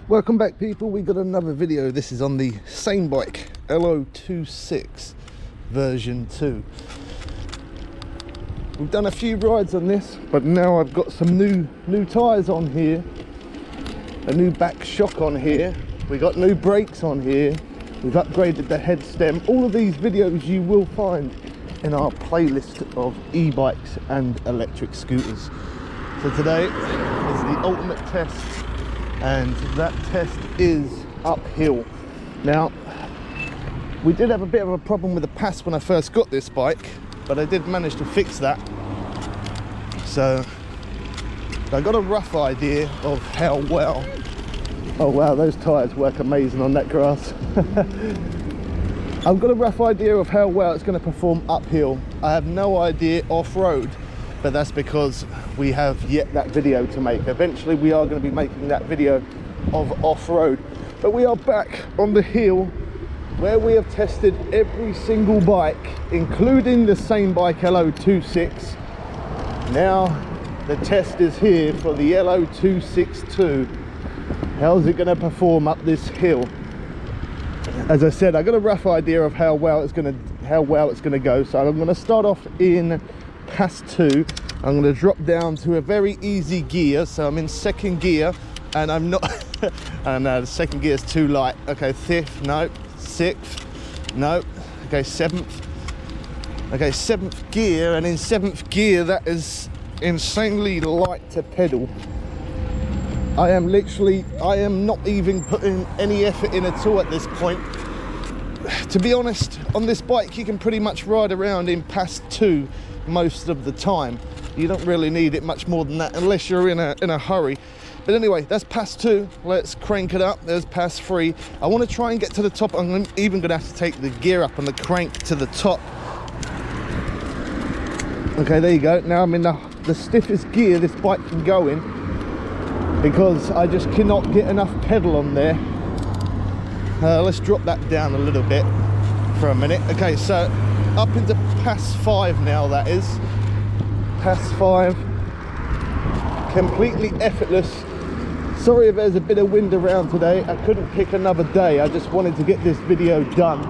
Welcome back, people. We got another video. This is on the SameBike L026 version 2. We've done a few rides on this, but now I've got some new tyres on here, a new back shock on here, we got new brakes on here, we've upgraded the head stem. All of these videos you will find in our playlist of e-bikes and electric scooters. So today is the ultimate test, and that test is uphill. Now, we did have a bit of a problem with the pass when I first got this bike, but I did manage to fix that. So I got a rough idea of how well, oh wow, those tyres work amazing on that grass. I've got a rough idea of how well it's going to perform uphill. I have no idea off-road, but that's because we have yet that video to make. Eventually we are going to be making that video of off-road, but we are back on the hill where we have tested every single bike, including the SameBike L026. Now the test is here for the L026 How's it going to perform up this hill? As I said, I got a rough idea of how well it's going to go. So I'm going to start off in pass 2. I'm going to drop down to a very easy gear, so I'm in second gear, and I'm not and the second gear is too light. Okay, fifth, no. Sixth, no. Okay, seventh. Okay, seventh gear, and in seventh gear that is insanely light to pedal. I am not even putting any effort in at all at this point. To be honest, on this bike you can pretty much ride around in pass 2 most of the time. You don't really need it much more than that unless you're in a hurry. But anyway, that's pass 2. Let's crank it up. There's pass 3. I want to try and get to the top. I'm even going to have to take the gear up and the crank to the top. Okay, there you go. Now I'm in the stiffest gear this bike can go in, because I just cannot get enough pedal on there. Let's drop that down a little bit for a minute. Okay, so up into pass 5 now, that is. Pass 5. Completely effortless. Sorry if there's a bit of wind around today. I couldn't pick another day. I just wanted to get this video done.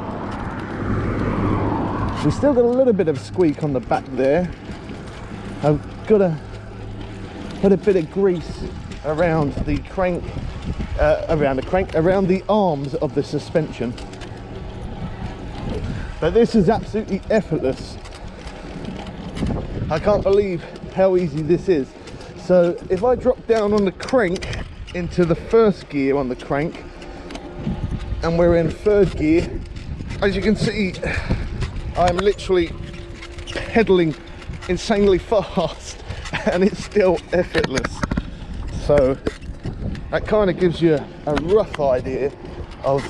We still got a little bit of squeak on the back there. I've got to put a bit of grease around the crank, around the arms of the suspension. But this is absolutely effortless. I can't believe how easy this is. So if I drop down on the crank into the first gear on the crank, and we're in third gear, as you can see, I'm literally pedaling insanely fast and it's still effortless. So that kind of gives you a rough idea of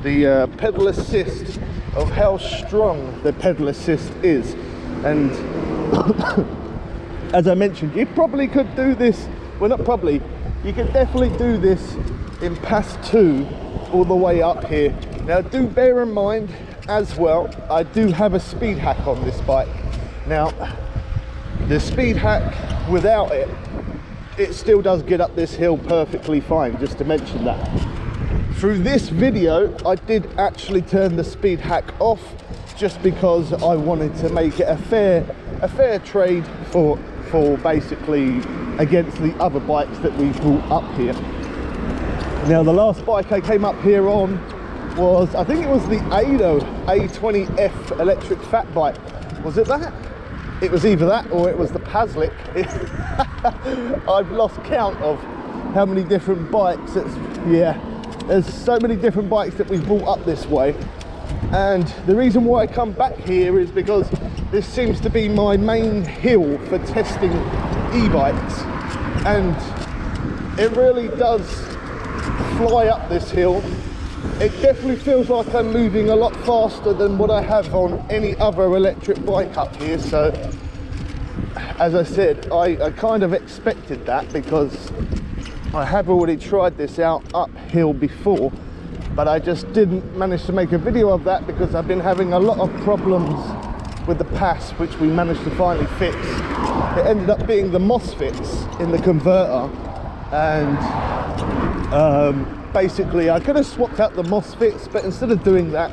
the pedal assist, of how strong the pedal assist is. And as I mentioned, you probably could do this, well, not probably, you can definitely do this in pass 2 all the way up here. Now do bear in mind as well, I do have a speed hack on this bike. Now the speed hack, without it, it still does get up this hill perfectly fine, just to mention that. Through this video I did actually turn the speed hack off, just because I wanted to make it a fair trade for basically against the other bikes that we brought up here. Now the last bike I came up here on was, I think it was the A20F electric fat bike. Was it that? It was either that or it was the Paslick. I've lost count of how many different bikes. There's so many different bikes that we've brought up this way. And the reason why I come back here is because this seems to be my main hill for testing e-bikes, and it really does fly up this hill. It definitely feels like I'm moving a lot faster than what I have on any other electric bike up here. So as I said, I kind of expected that, because I have already tried this out uphill before, but I just didn't manage to make a video of that because I've been having a lot of problems with the pass, which we managed to finally fix. It ended up being the MOSFETs in the converter, and basically I could have swapped out the MOSFETs, but instead of doing that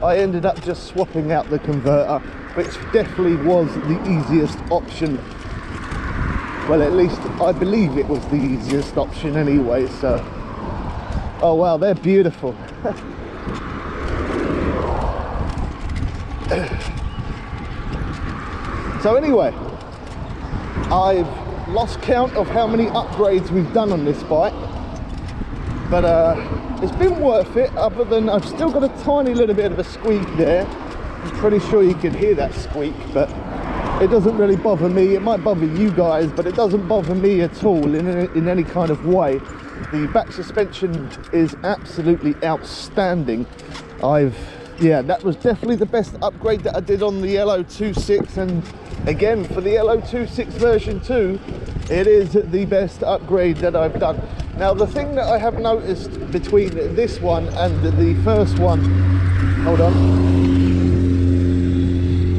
I ended up just swapping out the converter, which definitely was the easiest option. Well, at least I believe it was the easiest option anyway. So, oh wow, they're beautiful. So anyway, I've lost count of how many upgrades we've done on this bike, but it's been worth it, other than I've still got a tiny little bit of a squeak there. I'm pretty sure you can hear that squeak, but it doesn't really bother me. It might bother you guys, but it doesn't bother me at all in any kind of way. The back suspension is absolutely outstanding. Yeah, that was definitely the best upgrade that I did on the L026, and again for the L026 version 2, it is the best upgrade that I've done. Now the thing that I have noticed between this one and the first one, hold on.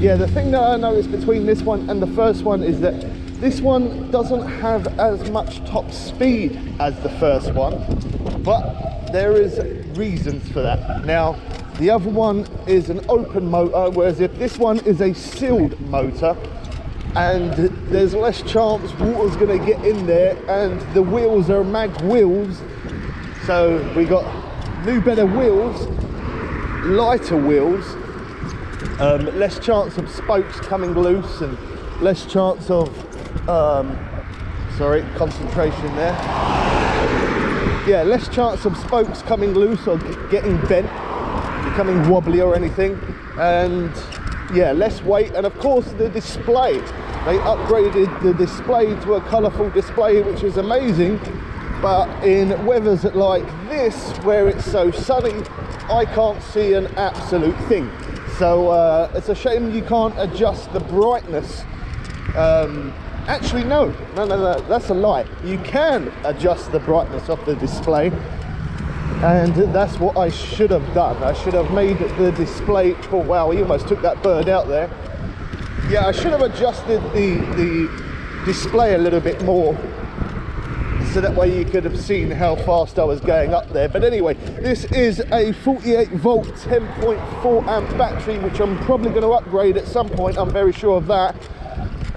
Yeah, the thing that I noticed between this one and the first one is that this one doesn't have as much top speed as the first one, but there is reasons for that. Now, the other one is an open motor, whereas if this one is a sealed motor, and there's less chance water's going to get in there, and the wheels are mag wheels, so we got new better wheels, lighter wheels, less chance of spokes coming loose, and less chance of sorry, concentration there. Yeah, less chance of spokes coming loose or getting bent, becoming wobbly or anything, and yeah, less weight. And of course the display, they upgraded the display to a colourful display, which is amazing, but in weathers like this where it's so sunny, I can't see an absolute thing. So it's a shame you can't adjust the brightness. Actually no, that's a lie. You can adjust the brightness of the display, and that's what I should have done. I should have made the display, oh wow, he almost took that bird out there. Yeah, I should have adjusted the display a little bit more, so that way you could have seen how fast I was going up there. But anyway, this is a 48 volt 10.4 amp battery, which I'm probably going to upgrade at some point, I'm very sure of that.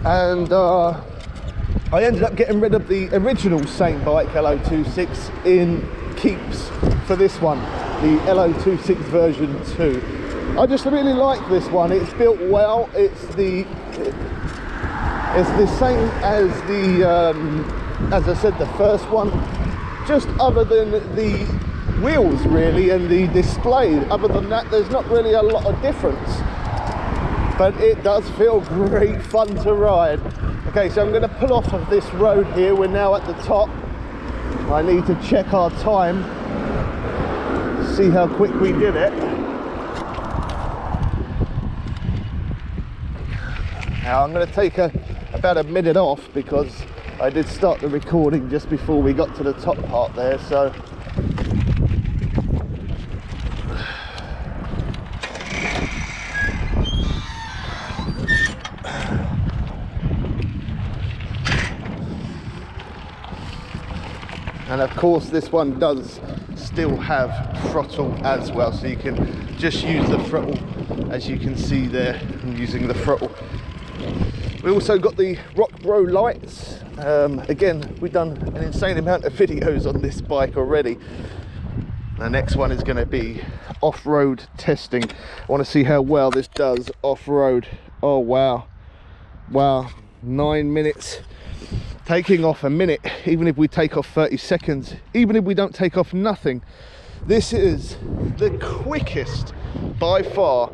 And I ended up getting rid of the original SameBike L026 in keeps for this one, the L026 version 2. I just really like this one. It's built well. It's the same as the as I said, the first one, just other than the wheels really and the display. Other than that, there's not really a lot of difference, but it does feel great fun to ride. Okay, so I'm going to pull off of this road here. We're now at the top. I need to check our time, see how quick we did it. Now I'm going to take about a minute off, because I did start the recording just before we got to the top part there, so and of course this one does still have throttle as well, so you can just use the throttle, as you can see there. I'm using the throttle. We also got the Rock Bro lights. Again, we've done an insane amount of videos on this bike already. The next one is going to be off-road testing. I want to see how well this does off-road. Oh wow, wow, 9 minutes. Taking off a minute, even if we take off 30 seconds, even if we don't take off nothing. This is the quickest, by far,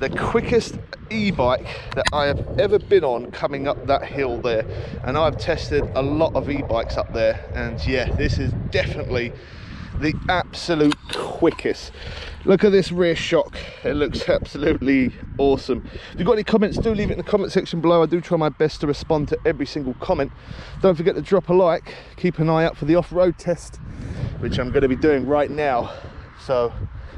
the quickest e-bike that I have ever been on coming up that hill there. And I've tested a lot of e-bikes up there, and yeah, this is definitely the absolute quickest. Look at this rear shock, it looks absolutely awesome. If you've got any comments, do leave it in the comment section below. I do try my best to respond to every single comment. Don't forget to drop a like, keep an eye out for the off-road test, which I'm going to be doing right now, so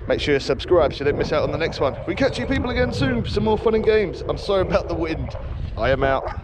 make sure you subscribe so you don't miss out on the next one. We catch you people again soon for some more fun and games. I'm sorry about the wind. I am out.